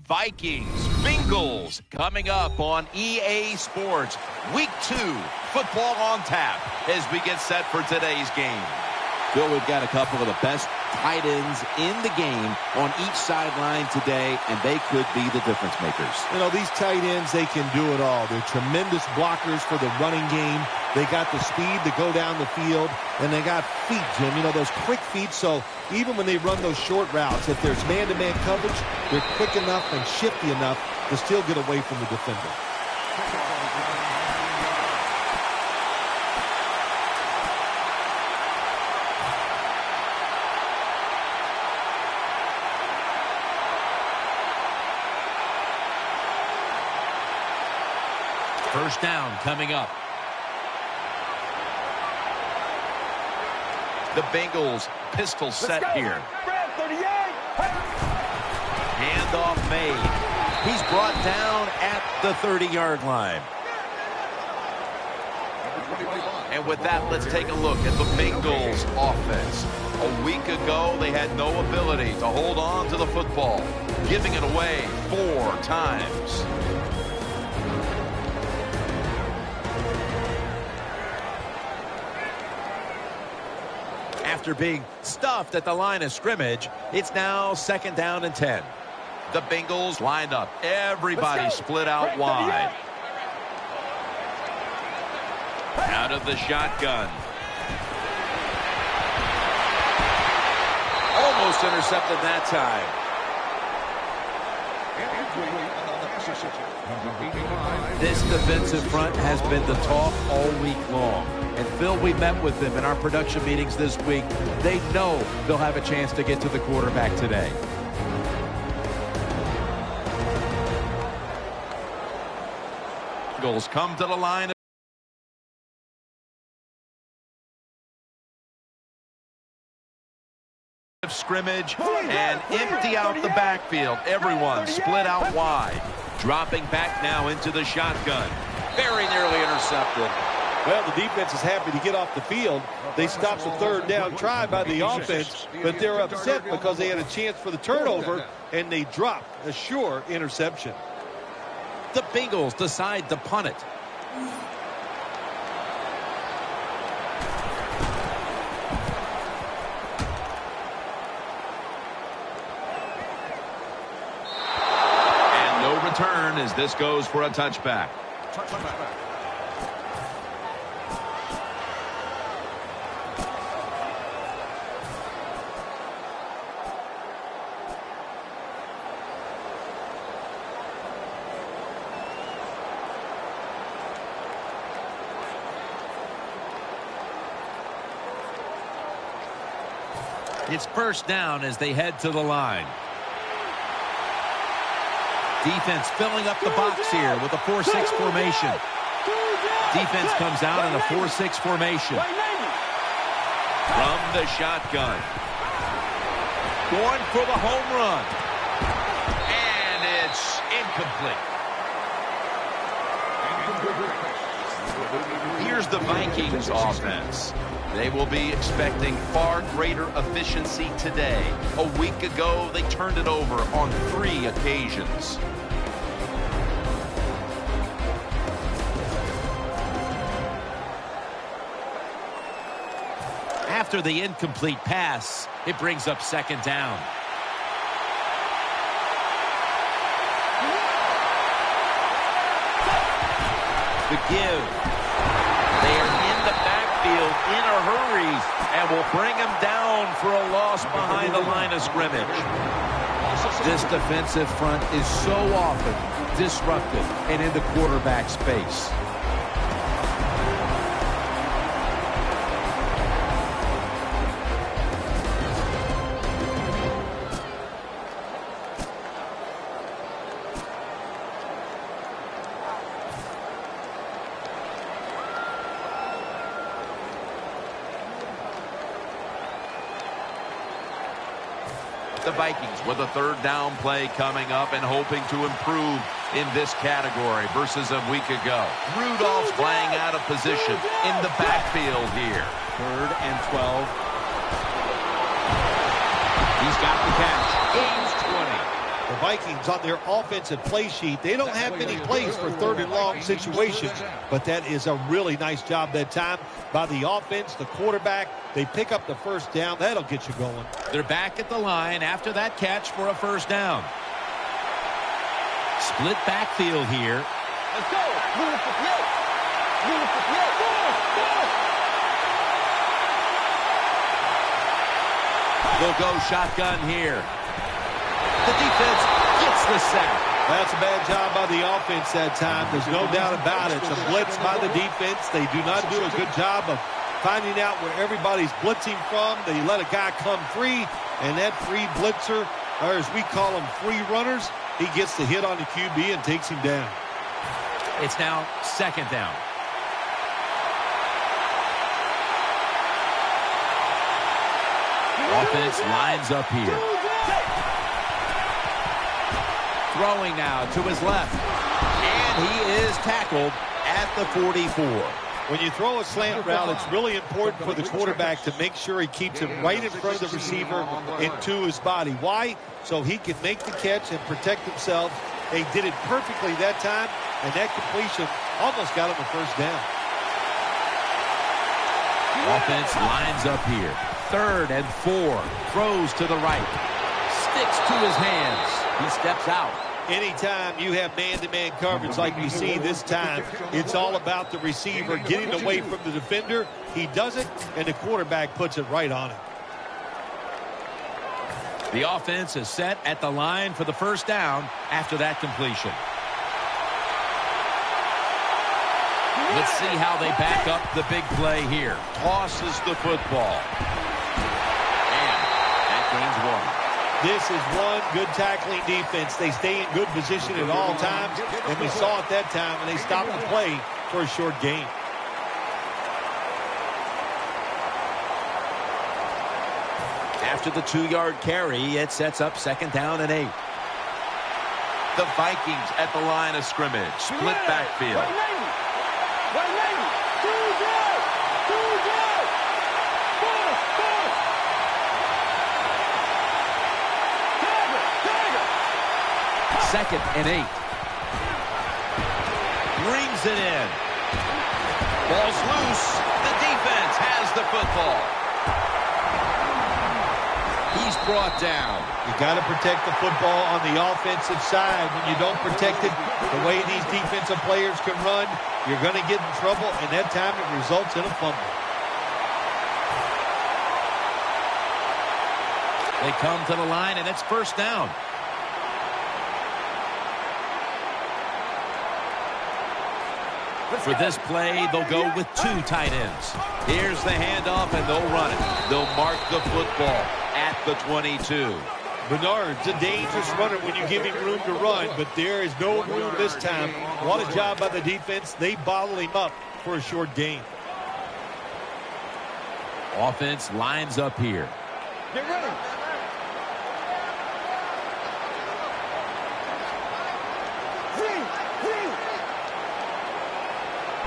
Vikings, Bengals, coming up on EA Sports. Week 2, football on tap as we get set for today's game. Bill, we've got a couple of the best tight ends in the game on each sideline today, and they could be the difference makers. You know, these tight ends, they can do it all. They're tremendous blockers for the running game. They got the speed to go down the field, and they got feet, Jim. You know, those quick feet, so even when they run those short routes, if there's man-to-man coverage, they're quick enough and shifty enough to still get away from the defender. First down coming up. The Bengals pistol set here. Handoff made. He's brought down at the 30-yard line. And with that, let's take a look at the Bengals offense. A week ago, they had no ability to hold on to the football, giving it away 4 times. After being stuffed at the line of scrimmage, it's now 2nd down and 10. The Bengals lined up. Everybody split out wide. Out of the shotgun. Almost intercepted that time. This defensive front has been the talk all week long. And Phil, we met with them in our production meetings this week. They know they'll have a chance to get to the quarterback today. Bengals come to the line of scrimmage and empty out the backfield. Everyone split out wide. Dropping back now into the shotgun. Very nearly intercepted. Well, the defense is happy to get off the field. They stopped the 3rd down try by the offense, but they're upset because they had a chance for the turnover, and they dropped a sure interception. The Bengals decide to punt it. And no return as this goes for a touchback. It's first down as they head to the line. Defense filling up the box here with a 4-6 formation. Defense comes out in a 4-6 formation. From the shotgun. Going for the home run. And it's incomplete. Here's the Vikings offense. They will be expecting far greater efficiency today. A week ago, they turned it over on 3 occasions. After the incomplete pass, it brings up 2nd down. The give. They are in the backfield in a hurry and will bring him down for a loss behind the line of scrimmage. This defensive front is so often disruptive and in the quarterback's face. The Vikings with a 3rd down play coming up and hoping to improve in this category versus a week ago. Rudolph's playing out of position in the backfield here. 3rd and 12. He's got the catch. Gains 20. The Vikings on their offensive play sheet, they don't have many plays for third and long situations, but that is a really nice job that time by the offense, the quarterback. They pick up the first down. That'll get you going. They're back at the line after that catch for a first down. Split backfield here. Let's go. They'll go shotgun here. The defense gets the sack. That's a bad job by the offense that time. There's no doubt about it. It's a blitz by the defense. They do not do a good job of finding out where everybody's blitzing from. They let a guy come free, and that free blitzer, or as we call them, free runners, he gets the hit on the QB and takes him down. It's now second down. Offense lines up here. Throwing now to his left. And he is tackled at the 44. When you throw a slant route, it's really important for the quarterback to make sure he keeps it right in front of the receiver into his body. Why? So he can make the catch and protect himself. They did it perfectly that time, and that completion almost got him the first down. Offense lines up here. 3rd and 4. Throws to the right. Sticks to his hands. He steps out. Anytime you have man-to-man coverage like we see this time, it's all about the receiver getting away from the defender. He does it, and the quarterback puts it right on him. The offense is set at the line for the first down after that completion. Let's see how they back up the big play here. Tosses the football. And that gains 1. This is one good tackling defense. They stay in good position at all times, and we saw it that time, and they stopped the play for a short gain. After the 2-yard carry, it sets up 2nd down and 8. The Vikings at the line of scrimmage. Split backfield. Second and 8. Brings it in. Ball's loose. The defense has the football. He's brought down. You got to protect the football on the offensive side. When you don't protect it, the way these defensive players can run, you're going to get in trouble, and that time it results in a fumble. They come to the line, and it's first down. For this play, they'll go with 2 tight ends. Here's the handoff, and they'll run it. They'll mark the football at the 22. Bernard's a dangerous runner when you give him room to run, but there is no room this time. What a job by the defense. They bottle him up for a short gain. Offense lines up here. Get ready.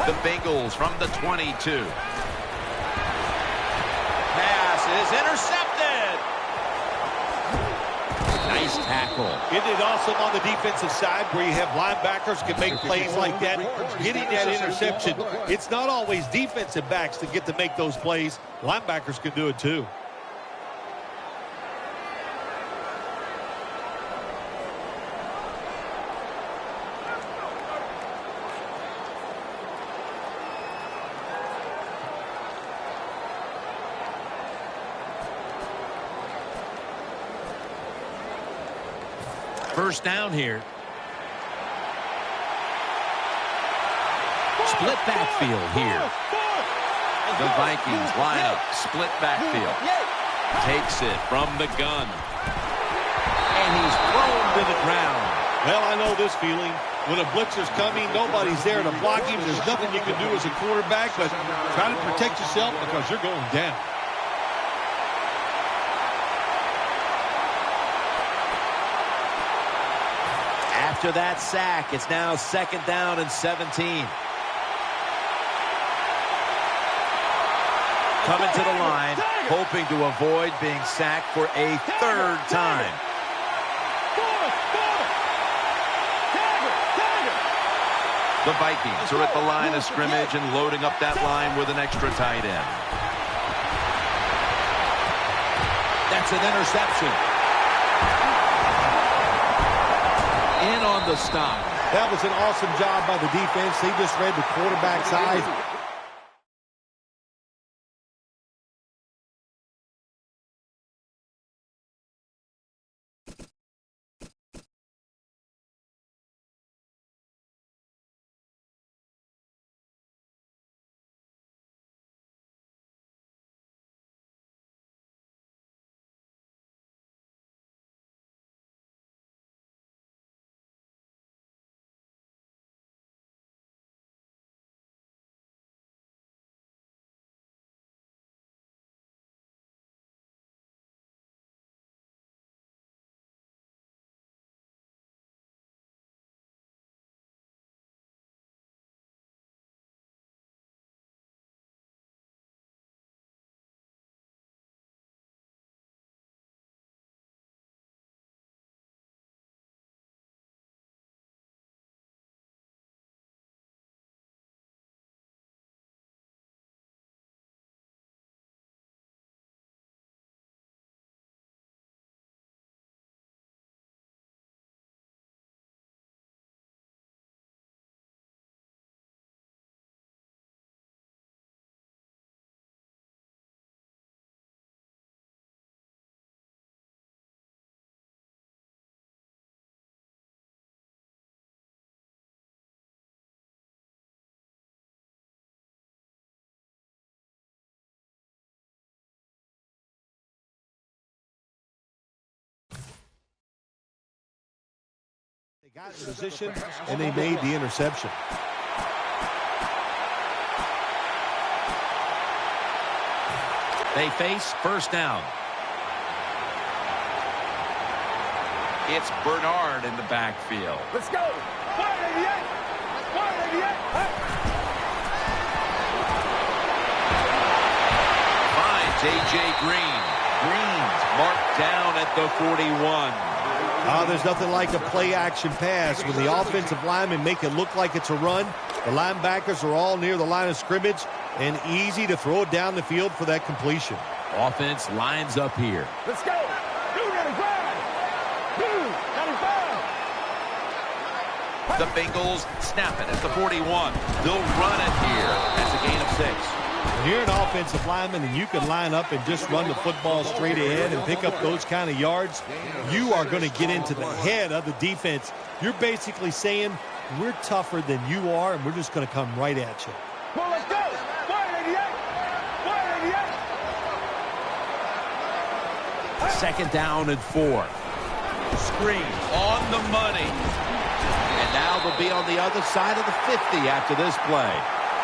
The Bengals from the 22. Pass is intercepted. Nice tackle. Isn't it awesome on the defensive side where you have linebackers can make plays like that? Getting that interception, it's not always defensive backs that get to make those plays. Linebackers can do it too. First down here. Split backfield here. The Vikings line up. Split backfield. Takes it from the gun. And he's thrown to the ground. Well, I know this feeling. When a blitzer's coming, nobody's there to block him. There's nothing you can do as a quarterback, but try to protect yourself because you're going down. After that sack, it's now 2nd down and 17. Coming to the line, hoping to avoid being sacked for a 3rd time. The Vikings are at the line of scrimmage and loading up that line with an extra tight end. That's an interception. In on the stop. That was an awesome job by the defense. They just read the quarterback's eyes. They got in position, and they made the interception. They face first down. It's Bernard in the backfield. Let's go. 188. 188. Finds A.J. Green. Green's marked down at the 41. There's nothing like a play-action pass. When the offensive linemen make it look like it's a run, the linebackers are all near the line of scrimmage, and easy to throw it down the field for that completion. Offense lines up here. Let's go. 295. 295. The Bengals snap it at the 41. They'll run it here. That's a gain of 6. When you're an offensive lineman and you can line up and just run the football straight ahead and pick up those kind of yards, you are going to get into the head of the defense. You're basically saying, we're tougher than you are, and we're just going to come right at you. Well, let's go. 188. 188. Second down and 4. Screen on the money. And now they'll be on the other side of the 50 after this play.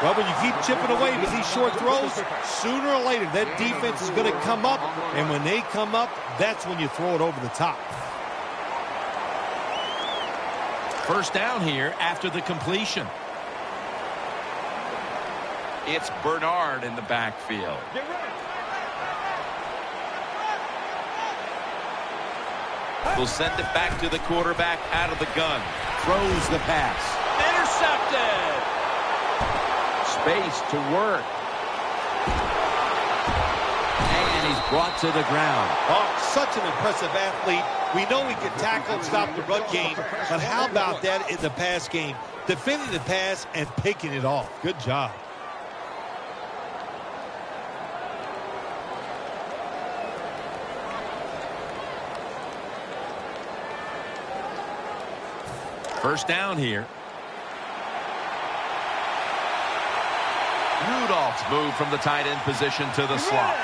Well, when you keep chipping away with these short throws, sooner or later that defense is going to come up, and when they come up, that's when you throw it over the top. First down here after the completion. It's Bernard in the backfield. We'll send it back to the quarterback out of the gun. Throws the pass. Intercepted. Space to work. And he's brought to the ground. Oh, such an impressive athlete. We know he can tackle and stop the run game, but how about that in the pass game? Defending the pass and picking it off. Good job. First down here. Rudolph's moved from the tight end position to the slot.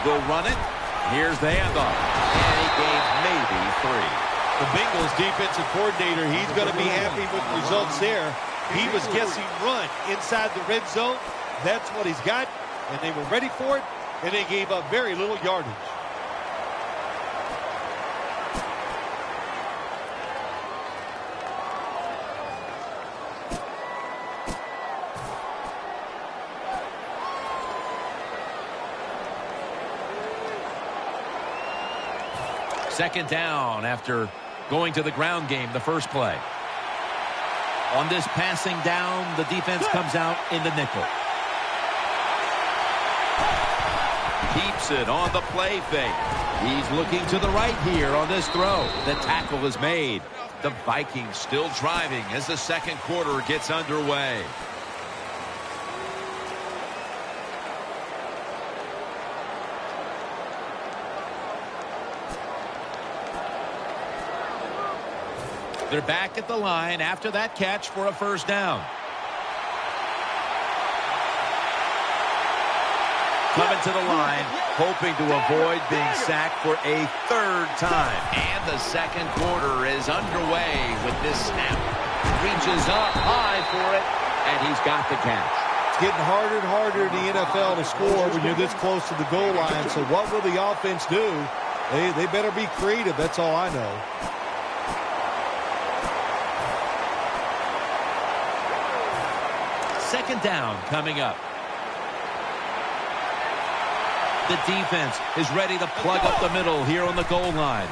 Will run it. Here's the handoff. And he gains maybe 3. The Bengals defensive coordinator, he's going to be happy with the results there. He was guessing run inside the red zone. That's what he's got, and they were ready for it, and they gave up very little yardage. Second down after going to the ground game the first play. On this passing down, the defense comes out in the nickel. Keeps it on the play fake. He's looking to the right here on this throw. The tackle is made. The Vikings still driving as the second quarter gets underway. They're back at the line after that catch for a first down. Coming to the line, hoping to avoid being sacked for a third time. And the second quarter is underway with this snap. Reaches up high for it, and he's got the catch. It's getting harder and harder in the NFL to score when you're this close to the goal line. So what will the offense do? They better be creative. That's all I know. Second down coming up. The defense is ready to plug up the middle here on the goal line.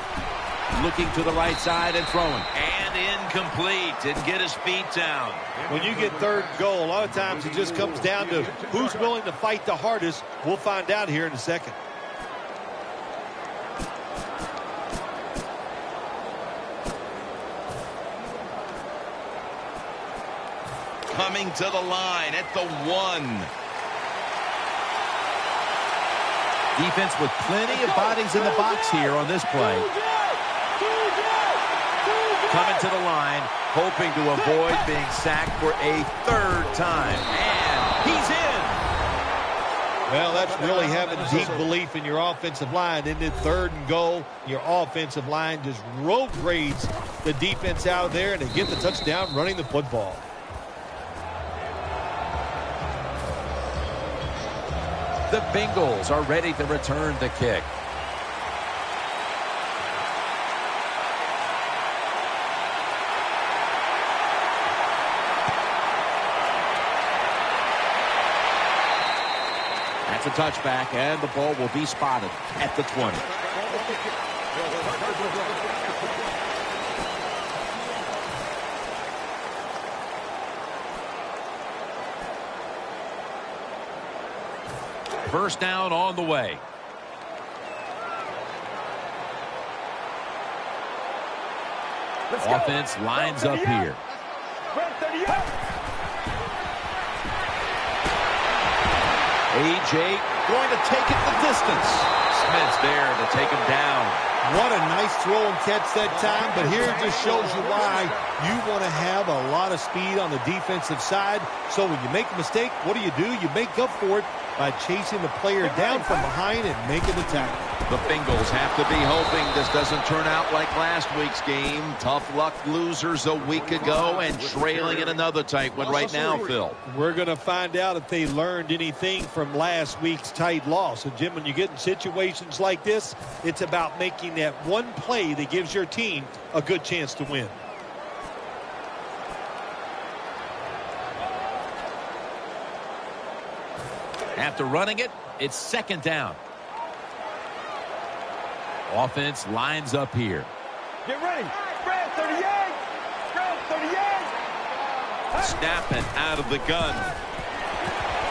Looking to the right side and throwing. And incomplete. Didn't get his feet down. When you get third and goal, a lot of times it just comes down to who's willing to fight the hardest. We'll find out here in a second. Coming to the line at the 1. Defense with plenty of bodies in the box here on this play. Coming to the line, hoping to avoid being sacked for a third time. And he's in. Well, that's really having deep belief in your offensive line. In the third and goal, your offensive line just road grades the defense out of there, and they get the touchdown running the football. The Bengals are ready to return the kick. That's a touchback, and the ball will be spotted at the 20. First down on the way. Offense lines up here. A.J. going to take it the distance. Smith's there to take him down. What a nice throw and catch that time, but here it just shows you why you want to have a lot of speed on the defensive side. So when you make a mistake, what do? You make up for it by chasing the player down from behind and making the tackle. The Bengals have to be hoping this doesn't turn out like last week's game. Tough luck losers a week ago and trailing in another tight one right now, Phil. We're going to find out if they learned anything from last week's tight loss. So, Jim, when you get in situations like this, it's about making that one play that gives your team a good chance to win. After running it, it's second down. Offense lines up here. Get ready. Spread 38. Spread 38. Snapping out of the gun.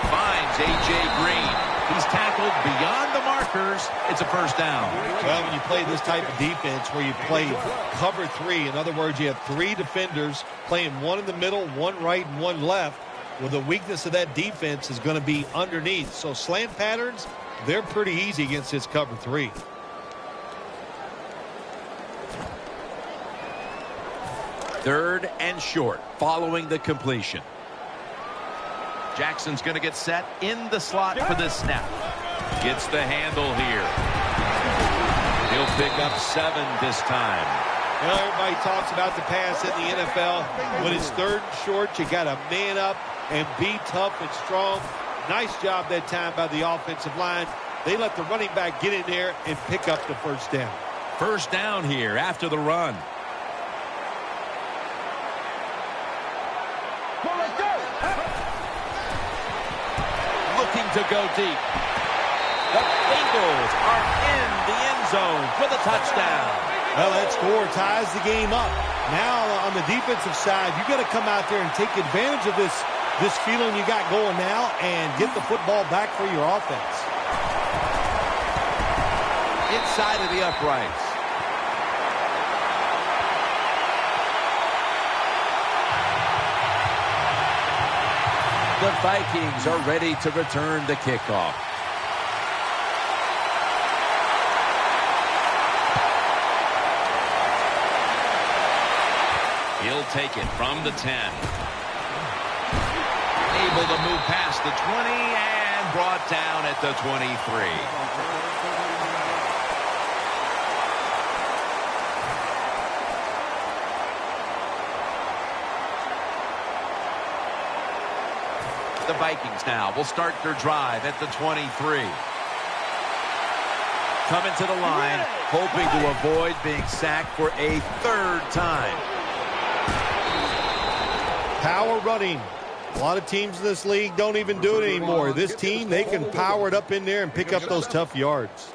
Finds A.J. Green. He's tackled beyond the markers. It's a first down. Well, when you play this type of defense where you play cover 3, in other words, you have 3 defenders playing one in the middle, one right, and one left. Well, the weakness of that defense is going to be underneath. So slant patterns, they're pretty easy against this cover 3. Third and short following the completion. Jackson's going to get set in the slot for this snap. Gets the handle here. He'll pick up 7 this time. You know, everybody talks about the pass in the NFL. When it's third and short, you got to man up and be tough and strong. Nice job that time by the offensive line. They let the running back get in there and pick up the first down. First down here after the run. Looking to go deep. The Bengals are in the end zone for the touchdown. Well, that score ties the game up. Now on the defensive side, you got to come out there and take advantage of this feeling you got going now and get the football back for your offense. Inside of the uprights. The Vikings are ready to return the kickoff. He'll take it from the 10. Able to move past the 20 and brought down at the 23. The Vikings now will start their drive at the 23. Coming to the line, hoping to avoid being sacked for a third time. Power running. A lot of teams in this league don't even do it anymore. This team, they can power it up in there and pick up those tough yards.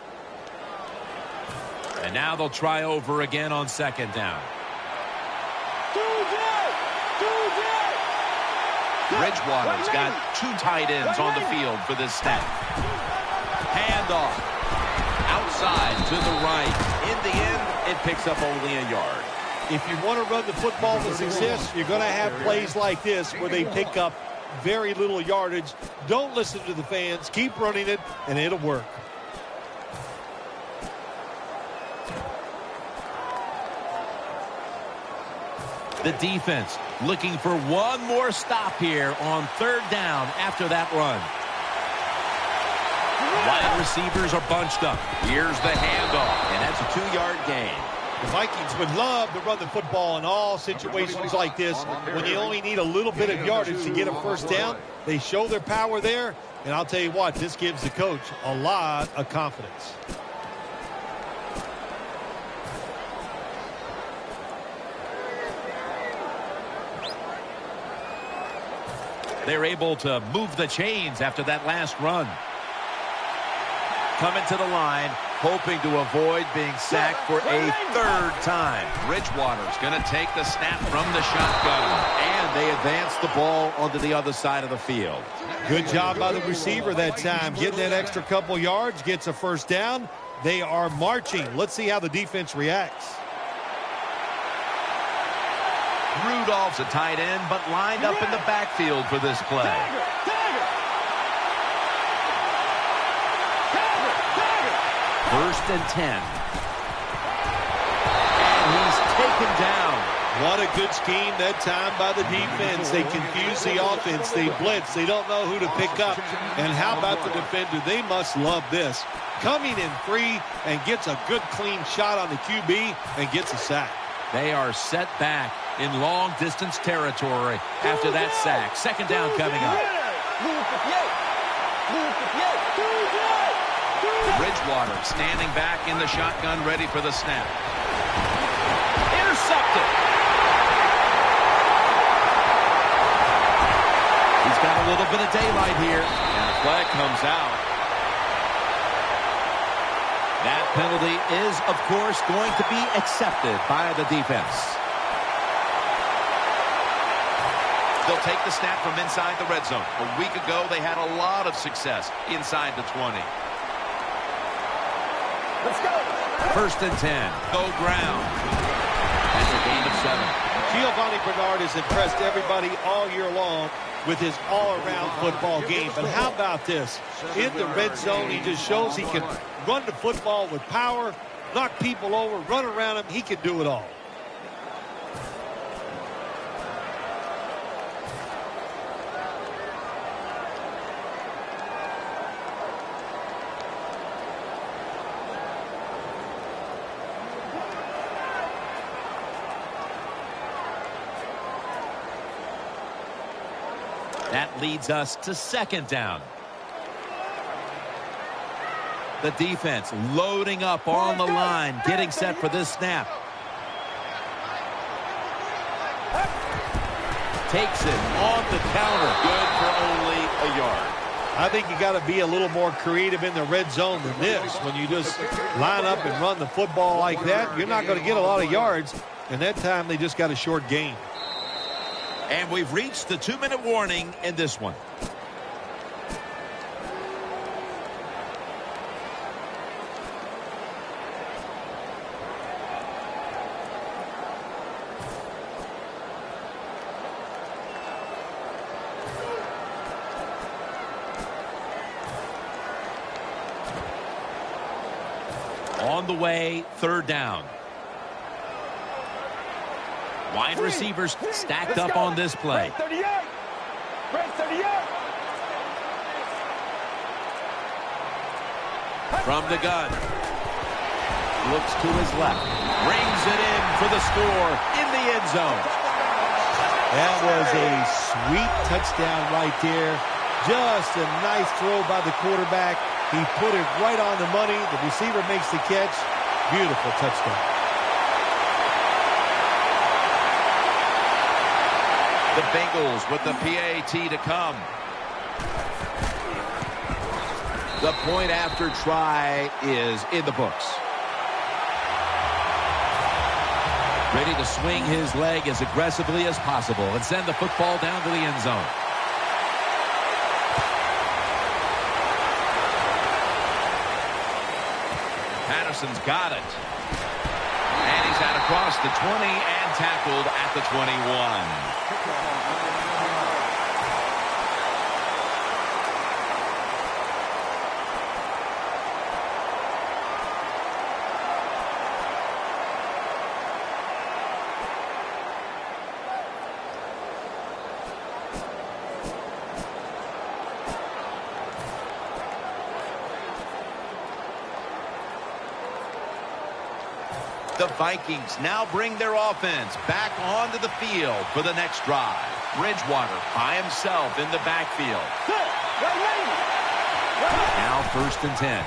And now they'll try over again on second down. Bridgewater's got two tight ends on the field for this snap. Handoff. Outside to the right. In the end, it picks up only a yard. If you want to run the football to success, you're going to have plays like this where they pick up very little yardage. Don't listen to the fans. Keep running it, and it'll work. The defense looking for one more stop here on third down after that run. Wide receivers are bunched up. Here's the handoff, and that's a 2-yard gain. The Vikings would love to run the football in all situations like this. When you only need a little bit of yardage to get a first down, they show their power there. And I'll tell you what, this gives the coach a lot of confidence. They're able to move the chains after that last run. Coming to the line, hoping to avoid being sacked for a third time. Bridgewater's going to take the snap from the shotgun. And they advance the ball onto the other side of the field. Good job by the receiver that time. Getting that extra couple yards, gets a first down. They are marching. Let's see how the defense reacts. Rudolph's a tight end, but lined up in the backfield for this play. First and 10. And he's taken down. What a good scheme that time by the defense. They confuse the offense. They blitz. They don't know who to pick up. And how about the defender? They must love this. Coming in free and gets a good clean shot on the QB and gets a sack. They are set back in long-distance territory after that sack. Second down coming up. Bridgewater standing back in the shotgun, ready for the snap. Intercepted. He's got a little bit of daylight here. And a flag comes out. That penalty is, of course, going to be accepted by the defense. They'll take the snap from inside the red zone. A week ago, they had a lot of success inside the 20. Let's go. First and 10. Go ground. That's a gain of 7. Giovanni Bernard has impressed everybody all year long with his all-around football game. But how about this? In the red zone, he just shows he can run the football with power, knock people over, run around him. He can do it all. That leads us to second down. The defense loading up on the line, getting set for this snap. Takes it on the counter. Good for only a yard. I think you got to be a little more creative in the red zone than this. When you just line up and run the football like that, you're not going to get a lot of yards. And that time they just got a short gain. And we've reached the 2-minute warning in this one. On the way, 3rd down. Wide receivers stacked up on this play. Red 38. Red 38. From the gun. Looks to his left. Brings it in for the score in the end zone. That was a sweet touchdown right there. Just a nice throw by the quarterback. He put it right on the money. The receiver makes the catch. Beautiful touchdown. The Bengals with the PAT to come. The point after try is in the books. Ready to swing his leg as aggressively as possible and send the football down to the end zone. Patterson's got it. And he's out across the 20 and tackled at the 21. The Vikings now bring their offense back onto the field for the next drive. Bridgewater by himself in the backfield. Now 1st and 10.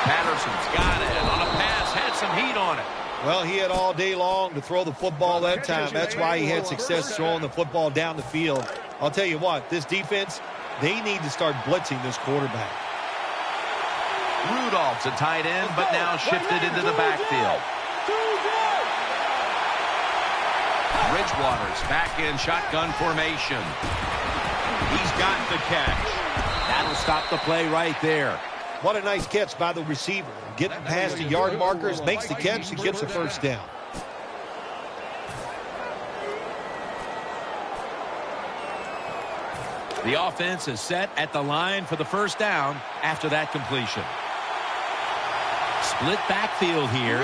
Patterson's got it on a pass, had some heat on it. Well, he had all day long to throw the football that time. That's why he had success throwing the football down the field. I'll tell you what, this defense, they need to start blitzing this quarterback. Rudolph's a tight end, but now shifted into the backfield. Bridgewater's back in shotgun formation. He's got the catch. That'll stop the play right there. What a nice catch by the receiver. Getting past the yard markers, makes the catch, and gets a 1st down. The offense is set at the line for the 1st down after that completion. Split backfield here.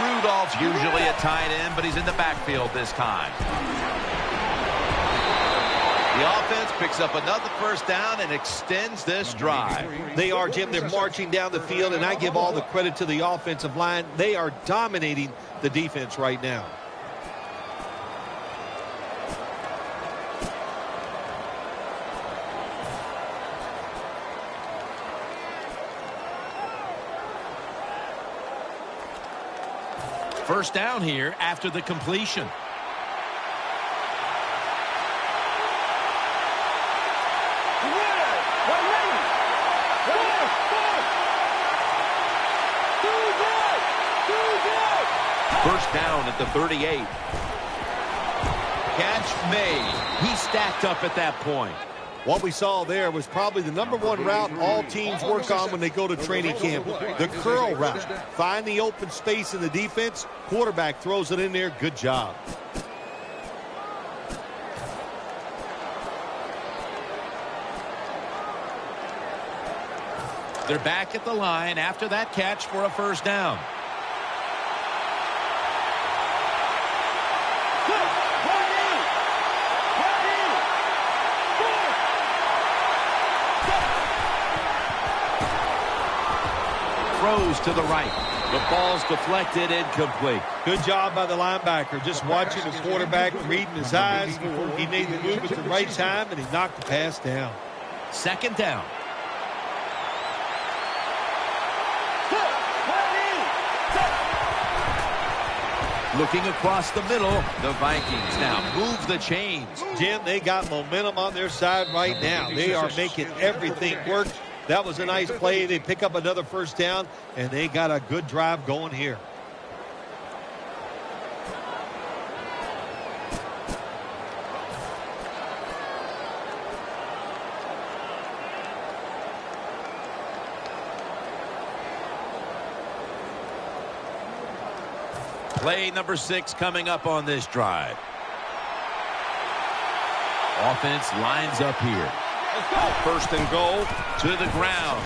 Rudolph's usually a tight end, but he's in the backfield this time. The offense picks up another 1st down and extends this drive. They are, Jim. They're marching down the field, and I give all the credit to the offensive line. They are dominating the defense right now. First down here after the completion. First down at the 38. Catch made. He stacked up at that point. What we saw there was probably the #1 route all teams work on when they go to training camp. The curl route. Find the open space in the defense. Quarterback throws it in there. Good job. They're back at the line after that catch for a 1st down. Throws to the right. The ball's deflected, incomplete. Good job by the linebacker. Just watching the quarterback, reading his eyes. He made the move at the right time, and he knocked the pass down. 2nd down. Looking across the middle, the Vikings now move the chains. Jim, they got momentum on their side right now. They are making everything work. That was a nice play. They pick up another first down, and they got a good drive going here. Play number 6 coming up on this drive. Offense lines up here. First and goal to the ground.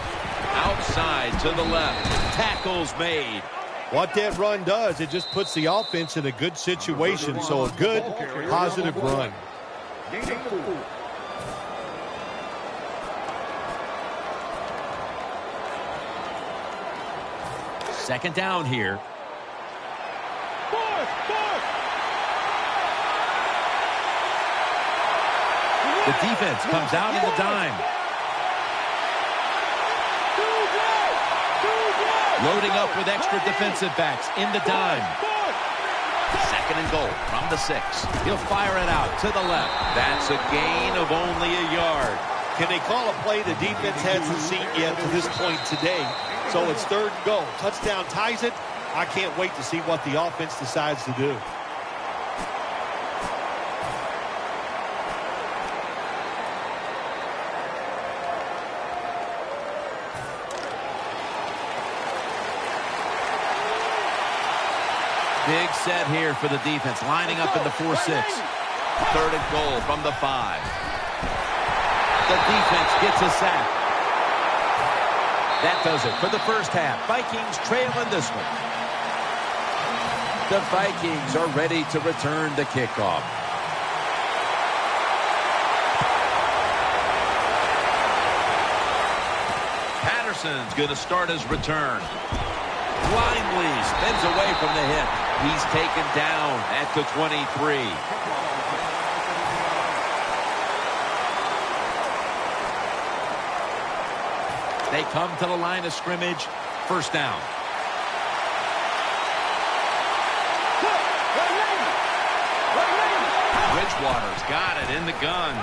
Outside to the left. Tackles made. What that run does, it just puts the offense in a good situation. So a good, positive run. Second down here. The defense comes out in the dime. Loading up with extra defensive backs in the dime. Second and goal from the 6. He'll fire it out to the left. That's a gain of only a yard. Can they call a play the defense hasn't seen yet to this point today? So it's third and goal. Touchdown ties it. I can't wait to see what the offense decides to do. Big set here for the defense, lining up in the 4-6. Third and goal from the 5. The defense gets a sack. That does it for the first half. Vikings trailing this one. The Vikings are ready to return the kickoff. Patterson's going to start his return. Blindly spins away from the hit. He's taken down at the 23. They come to the line of scrimmage. First down. Bridgewater's got it in the gun.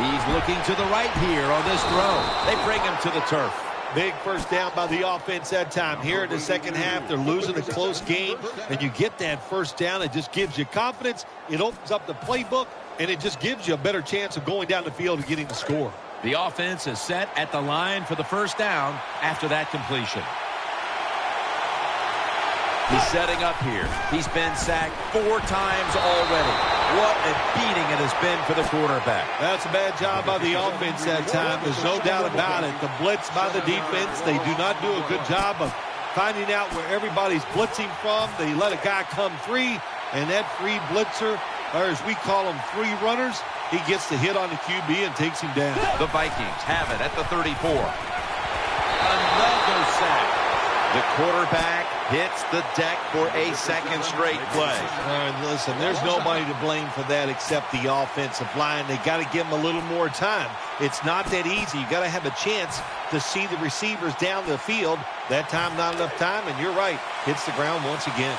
He's looking to the right here on this throw. They bring him to the turf. Big first down by the offense that time. Here in the second half, they're losing a close game, and you get that first down. It just gives you confidence. It opens up the playbook, and it just gives you a better chance of going down the field and getting the score. The offense is set at the line for the first down after that completion. He's setting up here. He's been sacked 4 times already. What a beating it has been for the quarterback. That's a bad job by the offense that time. There's no doubt about it. The blitz by the defense, they do not do a good job of finding out where everybody's blitzing from. They let a guy come free, and that free blitzer, or as we call them, free runners, he gets the hit on the QB and takes him down. The Vikings have it at the 34. Another sack. The quarterback hits the deck for a second straight play. Listen, there's nobody to blame for that except the offensive line. They got to give them a little more time. It's not that easy. You got to have a chance to see the receivers down the field. That time, not enough time, and you're right. Hits the ground once again.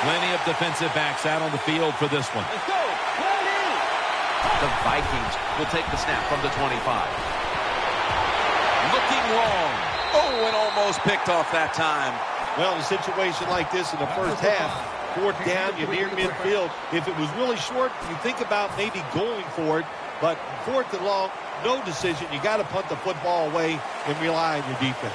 Plenty of defensive backs out on the field for this one. Let's go. The Vikings will take the snap from the 25. Looking long. Oh, and almost picked off that time. Well, in a situation like this in the first half, fourth down, you're near midfield. If it was really short, you think about maybe going for it. But fourth and long, no decision. You got to punt the football away and rely on your defense.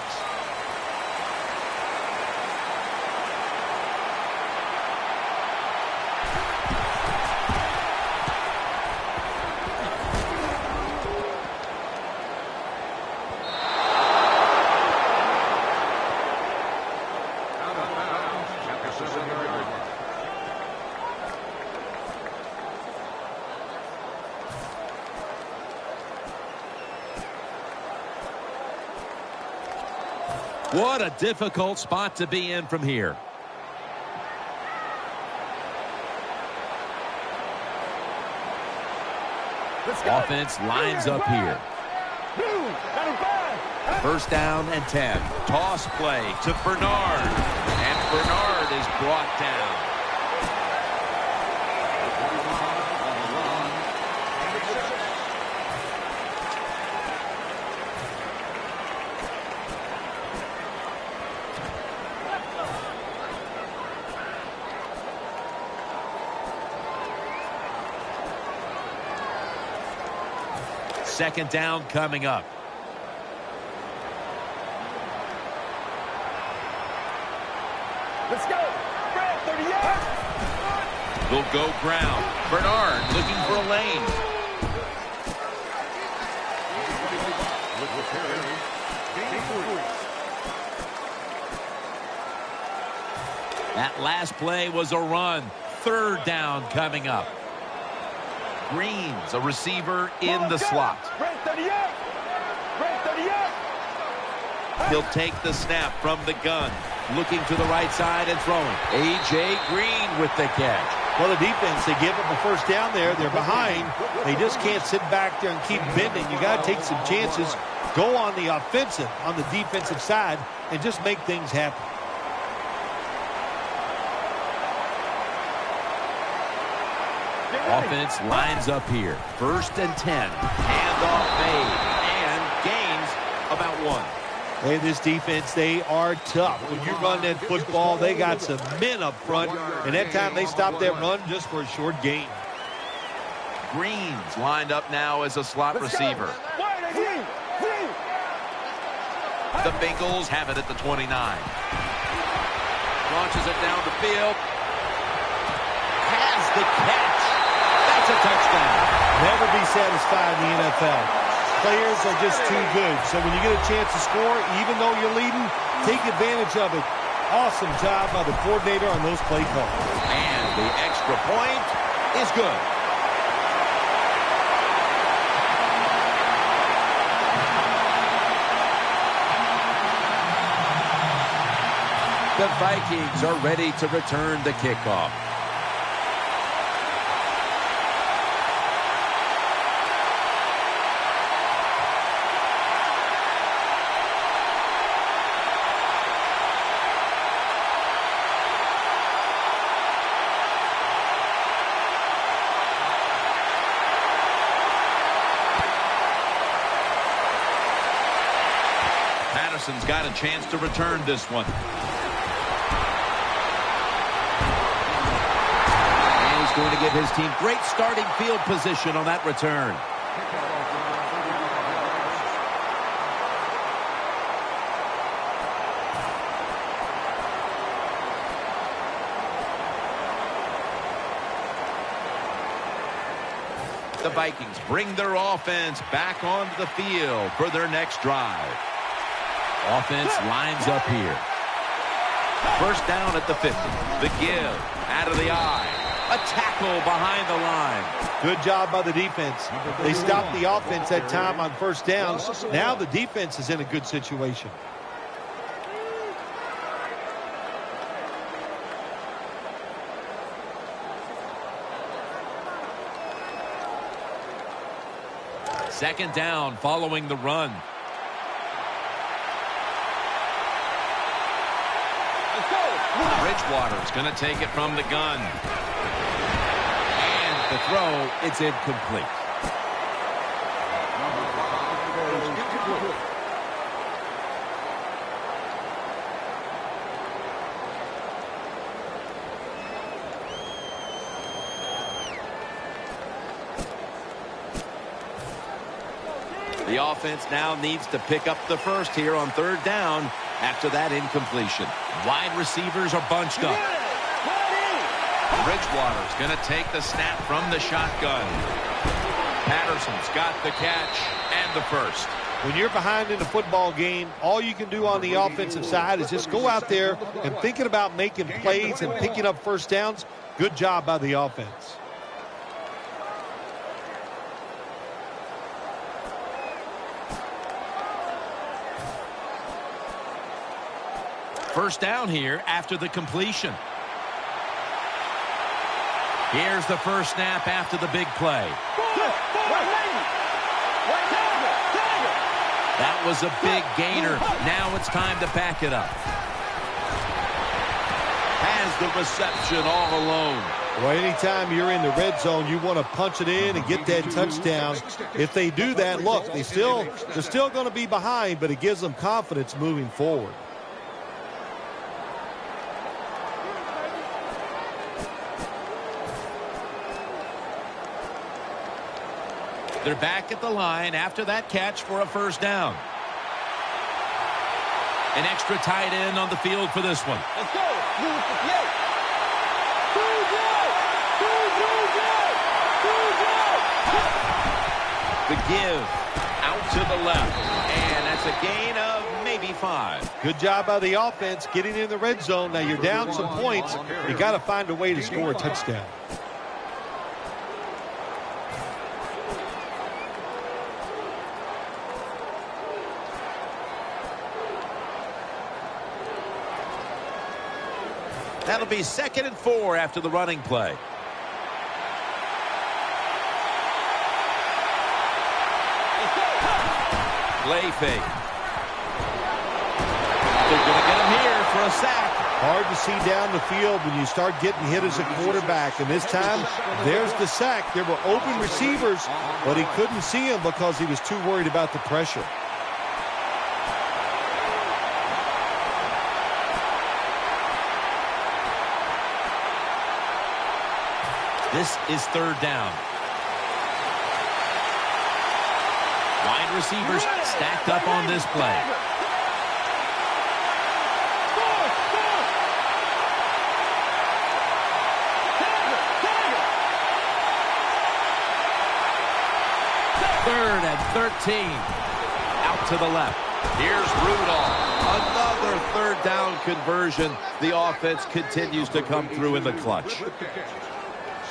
What a difficult spot to be in from here. Offense lines up here. First down and 10. Toss play to Bernard. And Bernard it is brought down. Second down coming up. Let's go. Brad, 38. Will go ground. Bernard looking for a lane. That last play was a run. Third down coming up. Green's a receiver in the slot. Brad, 38. Brad, 38. He'll take the snap from the gun. Looking to the right side and throwing. A.J. Green with the catch. Well, the defense, they give up a first down there. They're behind. They just can't sit back there and keep bending. You got to take some chances. Go on the offensive, on the defensive side, and just make things happen. Offense lines up here. 1st and 10. Handoff made. And gains about 1. Hey, this defense, they are tough. When you run that football, they got some men up front. And that time they stopped that run just for a short gain. Green's lined up now as a slot receiver. The Bengals have it at the 29. Launches it down the field. Has the catch. That's a touchdown. Never be satisfied in the NFL. Players are just too good. So when you get a chance to score, even though you're leading, take advantage of it. Awesome job by the coordinator on those play calls. And the extra point is good. The Vikings are ready to return the kickoff. Patterson's got a chance to return this one. And he's going to give his team great starting field position on that return. The Vikings bring their offense back onto the field for their next drive. Offense lines up here. First down at the 50. The give out of the eye. A tackle behind the line. Good job by the defense. They stopped the offense that time on first down. Now the defense is in a good situation. Second down following the run. Bridgewater's going to take it from the gun. And the throw, it's incomplete. The offense now needs to pick up the first here on third down after that incompletion. Wide receivers are bunched up. Bridgewater's going to take the snap from the shotgun. Patterson's got the catch and the first. When you're behind in the football game, all you can do on the offensive side is just go out there and thinking about making plays and picking up first downs. Good job by the offense. First down here after the completion. Here's the first snap after the big play. That was a big gainer. Now it's time to back it up. has the reception all alone. Well, anytime you're in the red zone, you want to punch it in and get that touchdown. If they do that, look, they're still going to be behind, but it gives them confidence moving forward. They're back at the line after that catch for a first down. An extra tight end on the field for this one. Let's go. Move 58. The give out to the left. And that's a gain of maybe 5. Good job by the offense getting in the red zone. Now you're down some points. You got to find a way to score a touchdown. That'll be 2nd and 4 after the running play. Play fake. They're going to get him here for a sack. Hard to see down the field when you start getting hit as a quarterback. And this time, there's the sack. There were open receivers, but he couldn't see him because he was too worried about the pressure. This is 3rd down. Wide receivers stacked up on this play. Third and 13. Out to the left. Here's Rudolph. Another 3rd down conversion. The offense continues to come through in the clutch.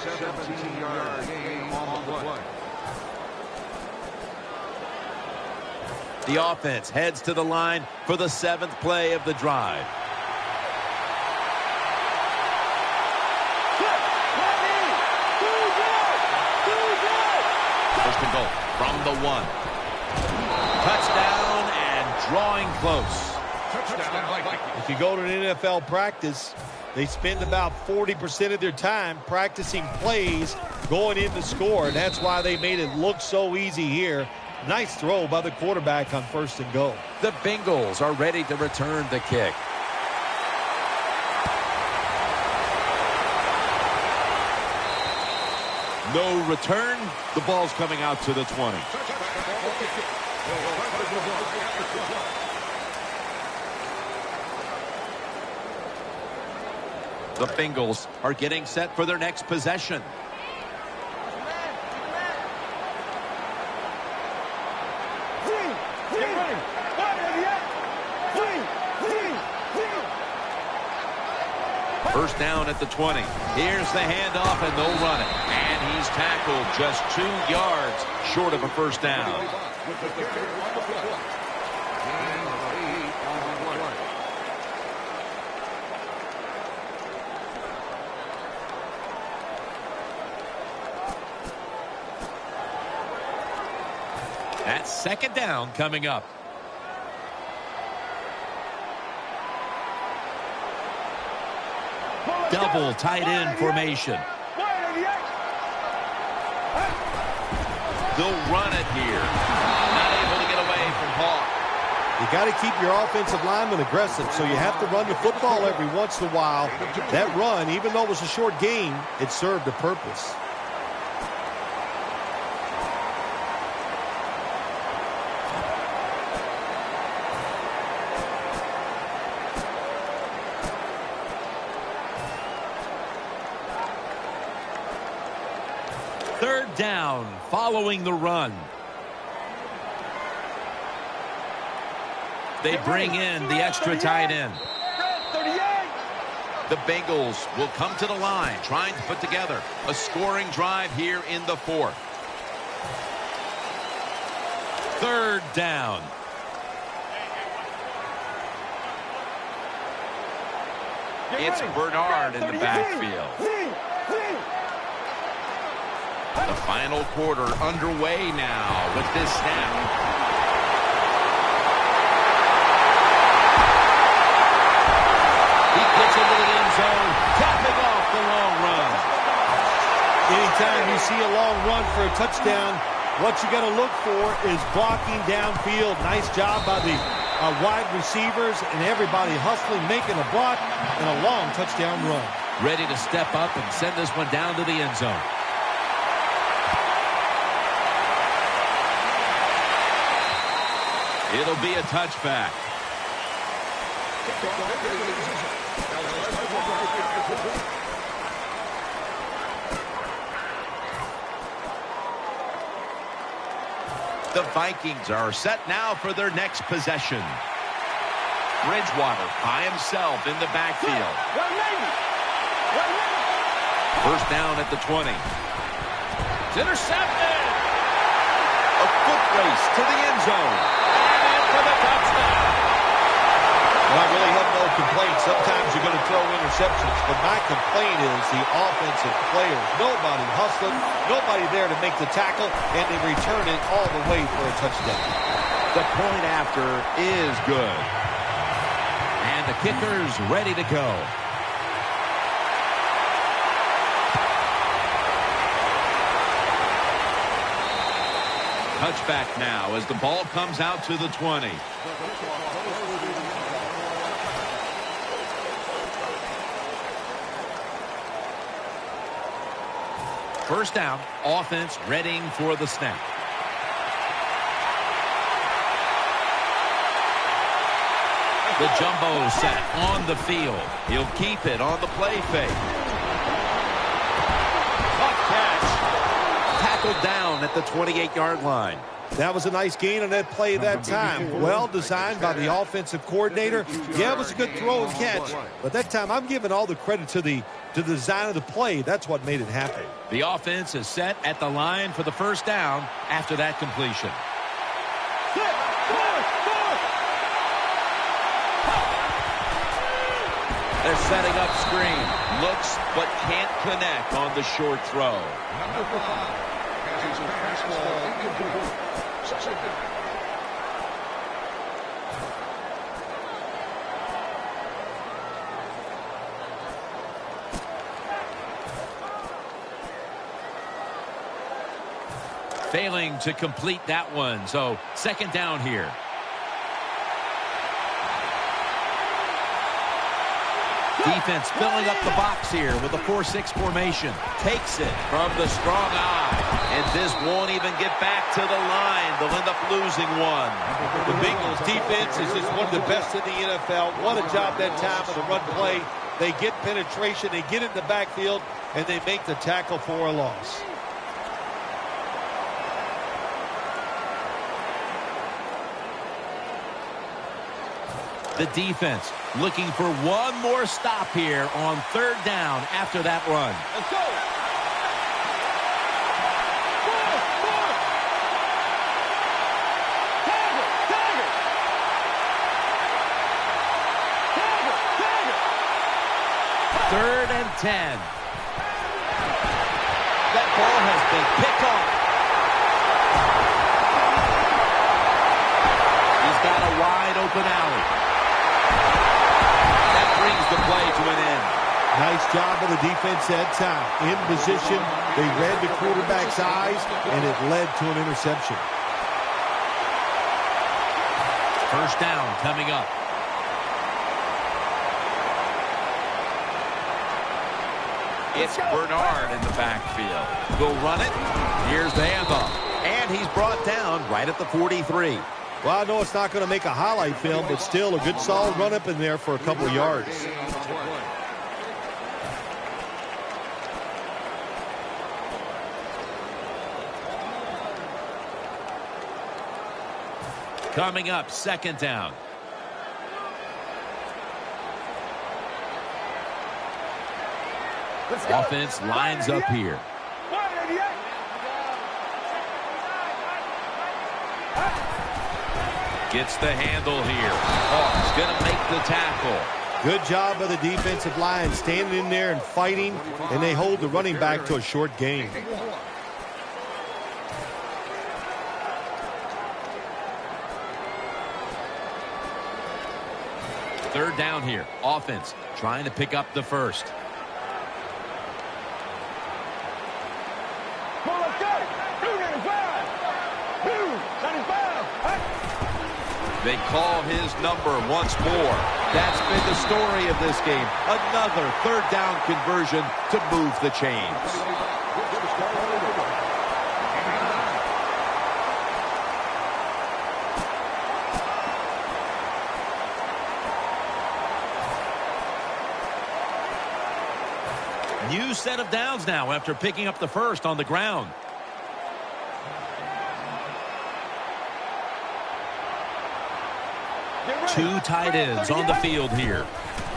17-yard game on the play. The offense heads to the line for the 7th play of the drive. First and goal from the 1. Touchdown and drawing close. If you go to an NFL practice, they spend about 40% of their time practicing plays going in to score, and that's why they made it look so easy here. Nice throw by the quarterback on 1st and goal. The Bengals are ready to return the kick. No return. The ball's coming out to the 20. The Bengals are getting set for their next possession. First down at the 20. Here's the handoff, and they'll run it. And he's tackled just 2 yards short of a first down. That's 2nd down coming up. Double tight end formation. They'll run it here. Not able to get away from Hawk. You got to keep your offensive lineman aggressive, so you have to run the football every once in a while. That run, even though it was a short game, it served a purpose. Third down following the run. They bring in the extra tight end. The Bengals will come to the line, trying to put together a scoring drive here in the 4th. Third down. It's Bernard in the backfield. The final quarter underway now with this snap. He Gets into the end zone, capping off the long run. Anytime you see a long run for a touchdown, what you got to look for is blocking downfield. Nice job by the wide receivers and everybody hustling, making a block, and a long touchdown run. Ready to step up and send this one down to the end zone. It'll be a touchback. The Vikings are set now for their next possession. Bridgewater by himself in the backfield. First down at the 20. It's intercepted. A foot race to the end zone. And in for the touchdown. Well, I really have no complaints. Sometimes you're going to throw interceptions, but my complaint is the offensive players. Nobody hustling, nobody there to make the tackle, and they return it all the way for a touchdown. The point after is good. And the kicker's ready to go. Touchback now as the ball comes out to the 20. First down, offense readying for the snap. The jumbo set on the field. He'll keep it on the play fake. Tough catch. Tackled down at the 28-yard line. That was a nice gain on that play that time. Well designed by the offensive coordinator. Yeah, it was a good throw and catch. But that time, I'm giving all the credit to the design of the play. That's what made it happen. The offense is set at the line for the first down after that completion. They're setting up screen. Looks but can't connect on the short throw. Number 5 has his fastball incomplete. Failing to complete that one, so second down here. Defense filling up the box here with a 4-6 formation. Takes it from the strong eye. And this won't even get back to the line. They'll end up losing one. The Bengals defense is just one of the best in the NFL. What a job that time of the run play. They get penetration, they get in the backfield, and they make the tackle for a loss. The defense looking for one more stop here on third down after that run. Let's go. Third and 10. That ball has been picked off. He's got a wide open alley. That brings the play to an end. Nice job of the defense that time. In position, they read the quarterback's eyes, and it led to an interception. First down coming up. It's Bernard in the backfield. They'll run it. Here's the handoff. And he's brought down right at the 43. Well, I know it's not going to make a highlight film, but still a good solid run up in there for a couple of yards. Coming up, second down. Offense lines up here. Gets the handle here. Hawks going to make the tackle. Good job by the defensive line standing in there and fighting, and they hold the running back to a short gain. Third down here. Offense trying to pick up the first. They call his number once more. That's been the story of this game. Another third down conversion to move the chains. New set of downs now after picking up the first on the ground. Two tight ends on the field here.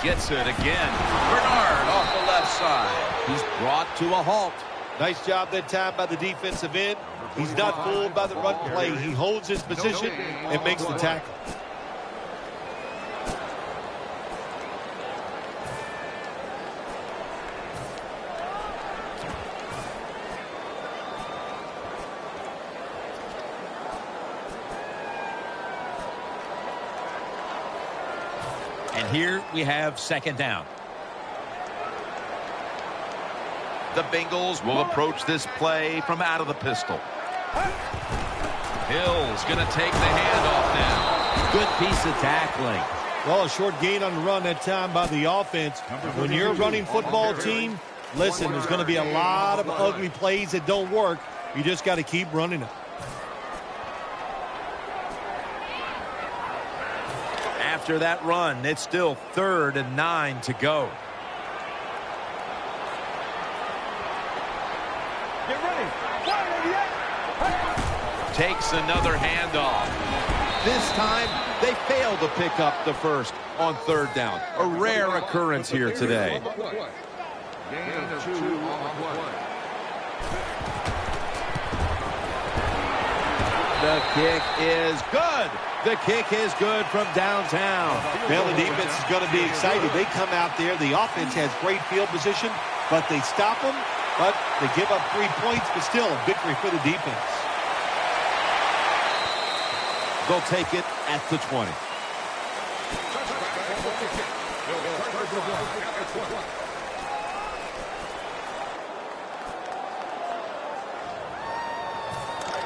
Gets it again. Bernard off the left side. He's brought to a halt. Nice job that time by the defensive end. He's not fooled by the run play. He holds his position and makes the tackle. And here we have second down. The Bengals will approach this play from out of the pistol. Hill's going to take the handoff now. Good piece of tackling. Well, a short gain on the run that time by the offense. When you're a running football team, listen, there's going to be a lot of ugly plays that don't work. You just got to keep running them. After that run, it's still 3rd and 9 to go. Get ready. Takes another handoff. This time, they failed to pick up the first on third down. A rare occurrence here today. Gain of 2 on the play. The kick is good. The kick is good from downtown. Well, the defense is going to be excited. They come out there. The offense has great field position, but they stop them. But they give up 3 points, but still a victory for the defense. They'll take it at the 20.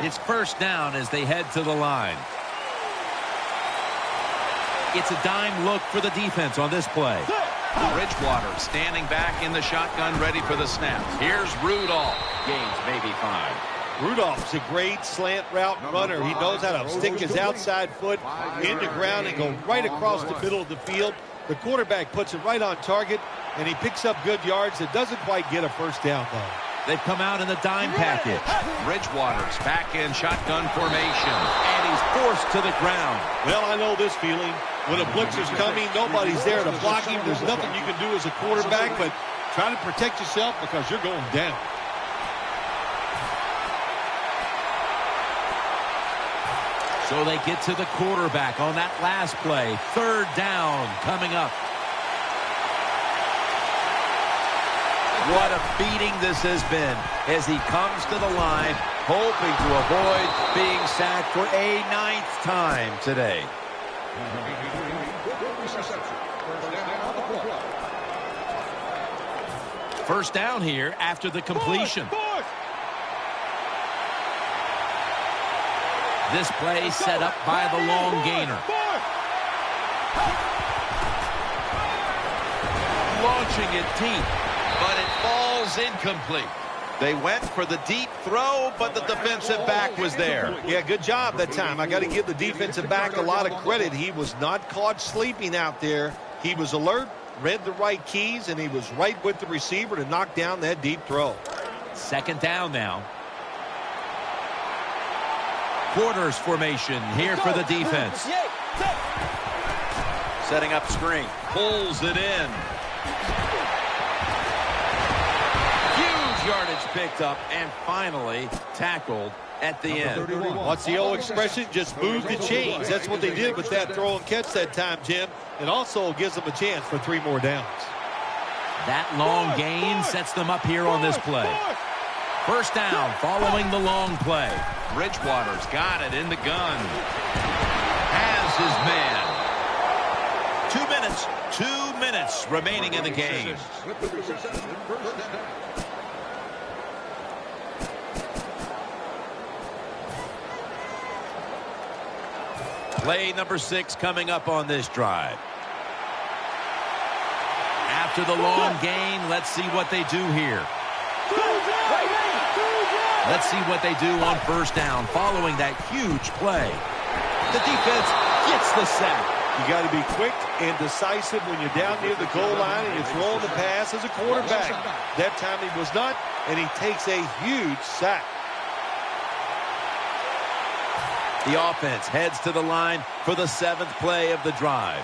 It's first down as they head to the line. It's a dime look for the defense on this play. Bridgewater standing back in the shotgun, ready for the snap. Here's Rudolph. Gains maybe 5. Rudolph's a great slant route runner. He knows how to stick his outside foot in the ground and go right across the middle of the field. The quarterback puts it right on target, and he picks up good yards. It doesn't quite get a first down, though. They've come out in the dime package. Bridgewater's back in shotgun formation, and he's forced to the ground. Well, I know this feeling. When a blitzer's coming, nobody's there to block him. There's nothing you can do as a quarterback, but try to protect yourself because you're going down. So they get to the quarterback on that last play. Third down coming up. What a beating this has been as he comes to the line, hoping to avoid being sacked for a 9th time today. First down here after the completion. This play set up by the long gainer. Launching it deep, but it falls incomplete. They went for the deep throw, but the defensive back was there. Yeah, good job that time. I got to give the defensive back a lot of credit. He was not caught sleeping out there. He was alert, read the right keys, and he was right with the receiver to knock down that deep throw. Second down now. Quarters formation here for the defense. Setting up screen. Pulls it in. Huge yardage picked up and finally tackled at the end. What's the old expression? Just move the chains. That's what they did with that throw and catch that time, Jim. It also gives them a chance for 3 more downs. That long gain sets them up here on this play. First down following the long play. Bridgewater's got it in the gun. Has his man. 2 minutes minutes remaining in the game. Play number 6 coming up on this drive. After the long gain, let's see what they do here. Let's see what they do on first down following that huge play. The defense gets the sack. You got to be quick and decisive when you're down near the goal line and you're throwing the pass as a quarterback. That time he was not, and he takes a huge sack. The offense heads to the line for the 7th play of the drive.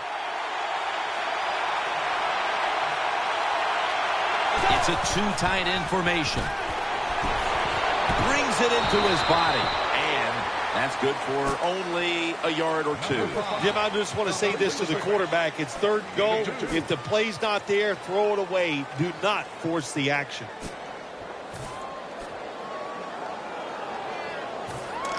It's a 2 tight end formation. Brings it into his body. And that's good for only a yard or 2. Jim, I just want to say this to the quarterback. It's 3rd and goal. If the play's not there, throw it away. Do not force the action.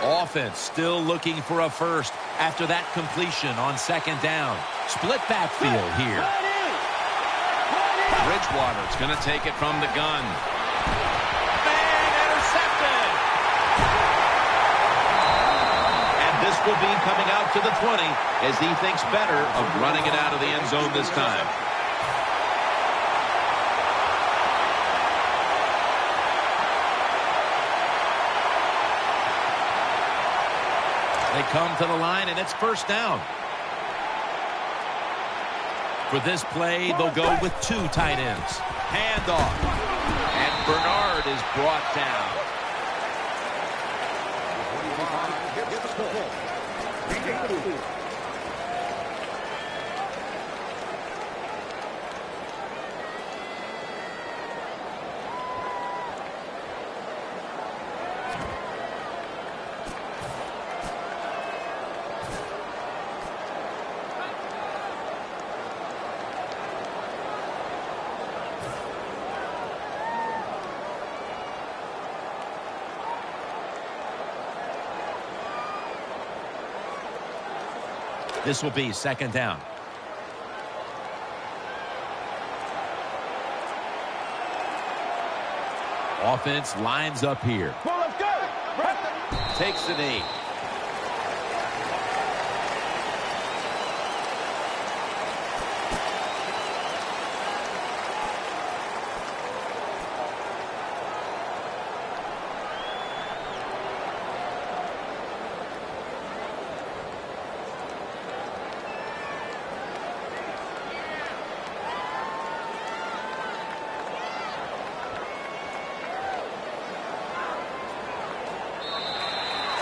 Offense still looking for a first after that completion on 2nd down. Split backfield here. Bridgewater's going to take it from the gun. Man, intercepted! And this will be coming out to the 20 as he thinks better of running it out of the end zone this time. They come to the line, and it's first down. For this play, they'll go with 2 tight ends. Handoff. And Bernard is brought down. This will be 2nd down. Offense lines up here. Takes the knee.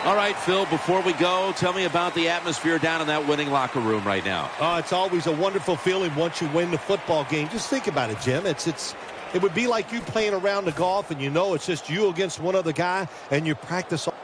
All right, Phil, before we go, tell me about the atmosphere down in that winning locker room right now. It's always a wonderful feeling once you win the football game. Just think about it, Jim. It would be like you playing around the golf and you know it's just you against one other guy and you practice all